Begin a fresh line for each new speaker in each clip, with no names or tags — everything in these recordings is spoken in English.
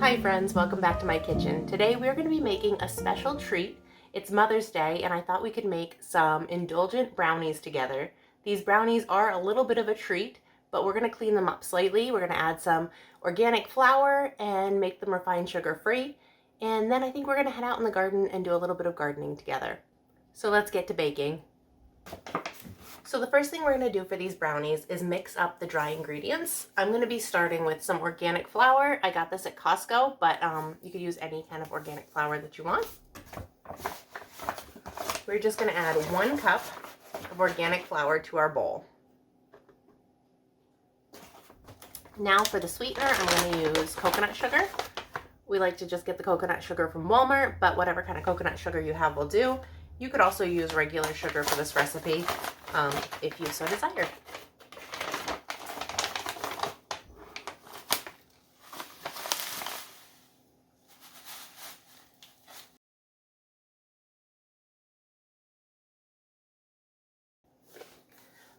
Hi friends, welcome back to my kitchen. Today we're going to be making a special treat. It's Mother's Day and I thought we could make some indulgent brownies together. These brownies are a little bit of a treat, but we're going to clean them up slightly. We're going to add some organic flour and make them refined sugar free. And then I think we're going to head out in the garden and do a little bit of gardening together. So let's get to baking. So the first thing we're going to do for these brownies is mix up the dry ingredients. I'm going to be starting with some organic flour. I got this at Costco, but you could use any kind of organic flour that you want. We're just going to add 1 cup of organic flour to our bowl. Now for the sweetener, I'm going to use coconut sugar. We like to just get the coconut sugar from Walmart, but whatever kind of coconut sugar you have will do. You could also use regular sugar for this recipe if you so desire.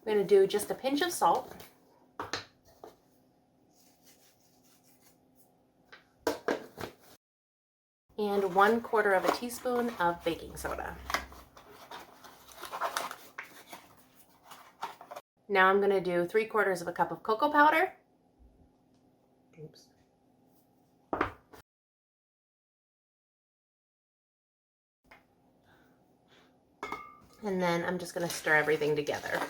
I'm going to do just a pinch of salt. And 1/4 teaspoon of baking soda. Now I'm going to do 3/4 cup of cocoa powder. Oops. And then I'm just going to stir everything together.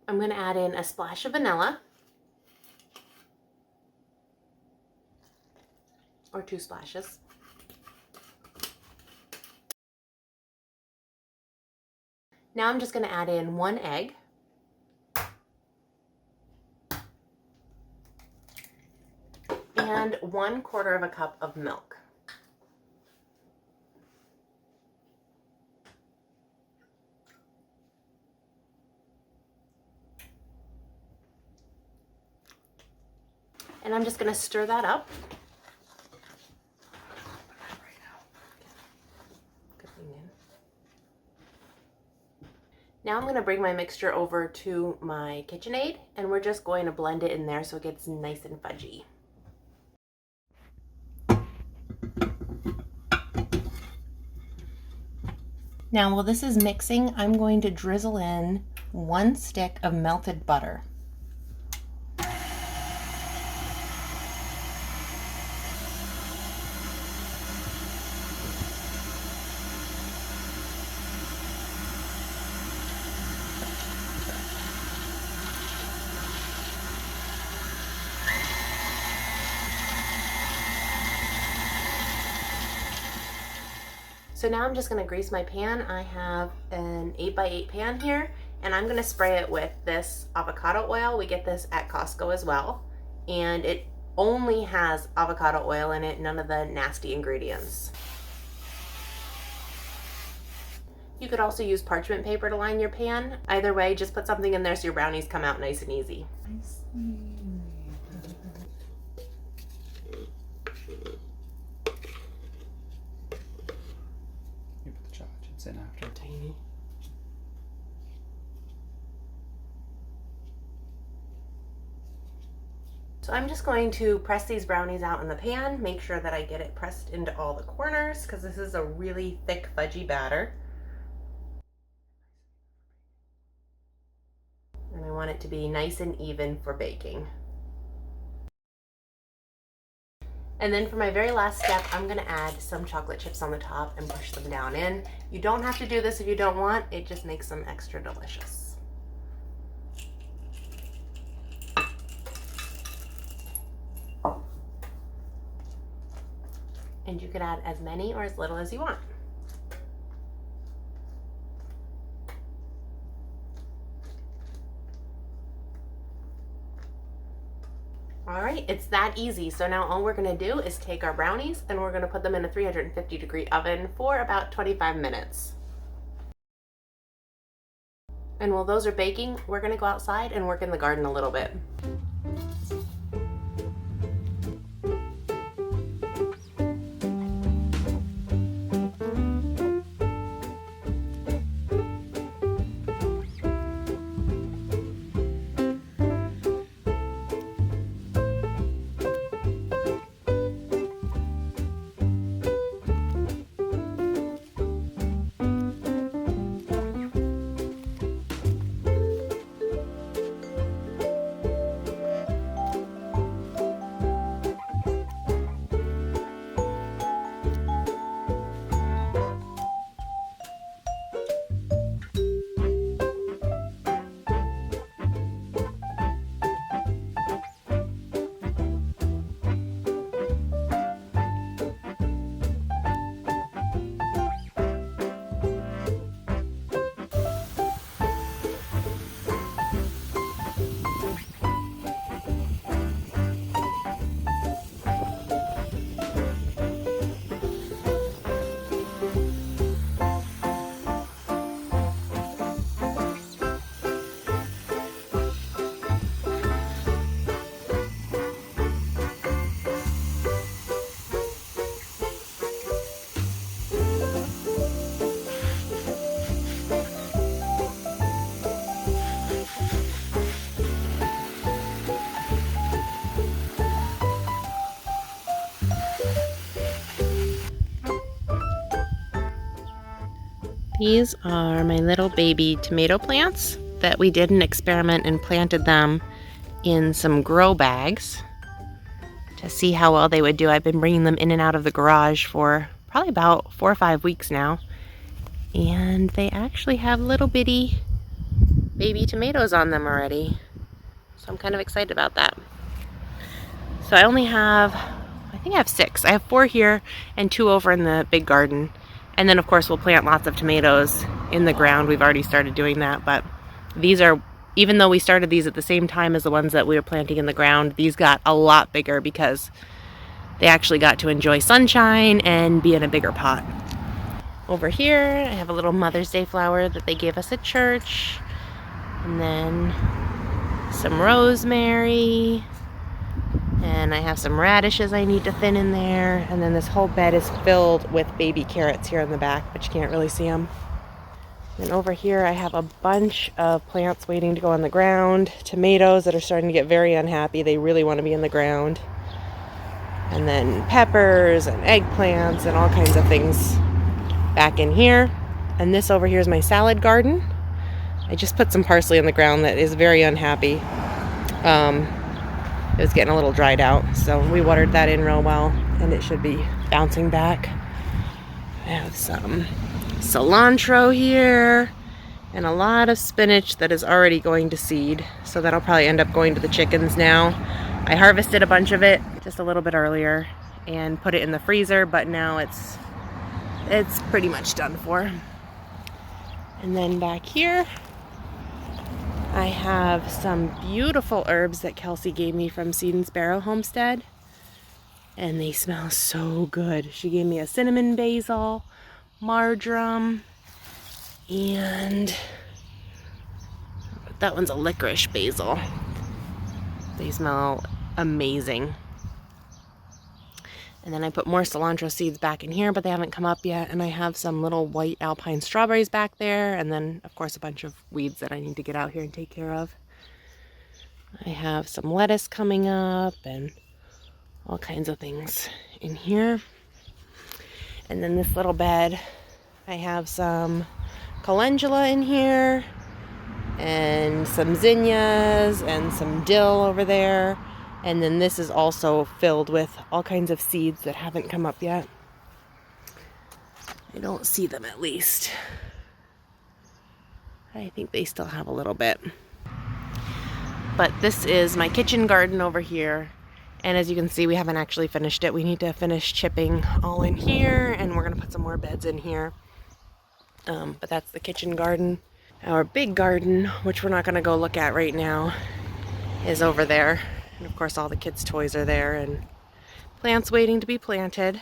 I'm going to add in a splash of vanilla. Or 2 splashes. Now I'm just going to add in 1 egg. And 1/4 cup of milk. And I'm just going to stir that up. Now I'm going to bring my mixture over to my KitchenAid and we're just going to blend it in there so it gets nice and fudgy. Now while this is mixing, I'm going to drizzle in 1 stick of melted butter. So now I'm just going to grease my pan. I have an 8x8 pan here, and I'm going to spray it with this avocado oil. We get this at Costco as well, and it only has avocado oil in it, none of the nasty ingredients. You could also use parchment paper to line your pan. Either way, just put something in there so your brownies come out nice and easy.
In after.
Tiny. So I'm just going to press these brownies out in the pan, make sure that I get it pressed into all the corners because this is a really thick fudgy batter. And I want it to be nice and even for baking. And then for my very last step, I'm going to add some chocolate chips on the top and push them down in. You don't have to do this if you don't want. It just makes them extra delicious. And you could add as many or as little as you want. Alright, it's that easy. So now all we're going to do is take our brownies and we're going to put them in a 350-degree oven for about 25 minutes. And while those are baking, we're going to go outside and work in the garden a little bit. These are my little baby tomato plants that we did an experiment and planted them in some grow bags to see how well they would do. I've been bringing them in and out of the garage for probably about 4 or 5 weeks now. And they actually have little bitty baby tomatoes on them already. So I'm kind of excited about that. So I only have, I think I have 6. I have 4 here and 2 over in the big garden. And then of course we'll plant lots of tomatoes in the ground. We've already started doing that, but these are, even though we started these at the same time as the ones that we were planting in the ground, these got a lot bigger because they actually got to enjoy sunshine and be in a bigger pot. Over here, I have a little Mother's Day flower that they gave us at church. And then some rosemary. And I have some radishes I need to thin in there. And then this whole bed is filled with baby carrots here in the back, but you can't really see them. And over here I have a bunch of plants waiting to go on the ground. Tomatoes that are starting to get very unhappy. They really want to be in the ground. And then peppers and eggplants and all kinds of things back in here. And this over here is my salad garden. I just put some parsley in the ground that is very unhappy. It was getting a little dried out, so we watered that in real well, and it should be bouncing back. I have some cilantro here, and a lot of spinach that is already going to seed, so that'll probably end up going to the chickens now. I harvested a bunch of it just a little bit earlier and put it in the freezer, but now it's pretty much done for. And then back here, I have some beautiful herbs that Kelsey gave me from Seed and Sparrow Homestead. And they smell so good. She gave me a cinnamon basil, marjoram, and that one's a licorice basil. They smell amazing. And then I put more cilantro seeds back in here, but they haven't come up yet. And I have some little white alpine strawberries back there. And then, of course, a bunch of weeds that I need to get out here and take care of. I have some lettuce coming up and all kinds of things in here. And then this little bed, I have some calendula in here and some zinnias and some dill over there. And then this is also filled with all kinds of seeds that haven't come up yet. I don't see them, at least. I think they still have a little bit. But this is my kitchen garden over here. And as you can see, we haven't actually finished it. We need to finish chipping all in here, and we're gonna put some more beds in here. But that's the kitchen garden. Our big garden, which we're not gonna go look at right now, is over there. And of course all the kids' toys are there and plants waiting to be planted.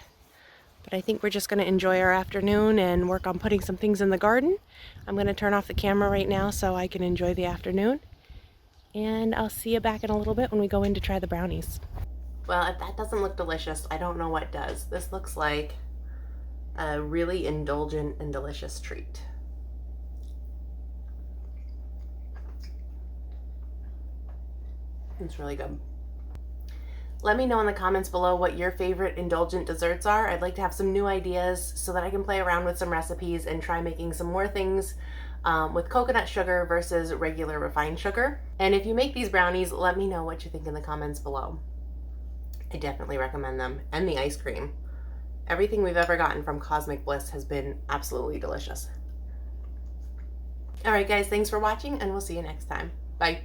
But I think we're just going to enjoy our afternoon and work on putting some things in the garden. I'm going to turn off the camera right now so I can enjoy the afternoon. And I'll see you back in a little bit when we go in to try the brownies. Well, if that doesn't look delicious, I don't know what does. This looks like a really indulgent and delicious treat. It's really good. Let me know in the comments below what your favorite indulgent desserts are. I'd like to have some new ideas so that I can play around with some recipes and try making some more things with coconut sugar versus regular refined sugar. And if you make these brownies, let me know what you think in the comments below. I definitely recommend them. And the ice cream. Everything we've ever gotten from Cosmic Bliss has been absolutely delicious. All right, guys, thanks for watching, and we'll see you next time. Bye.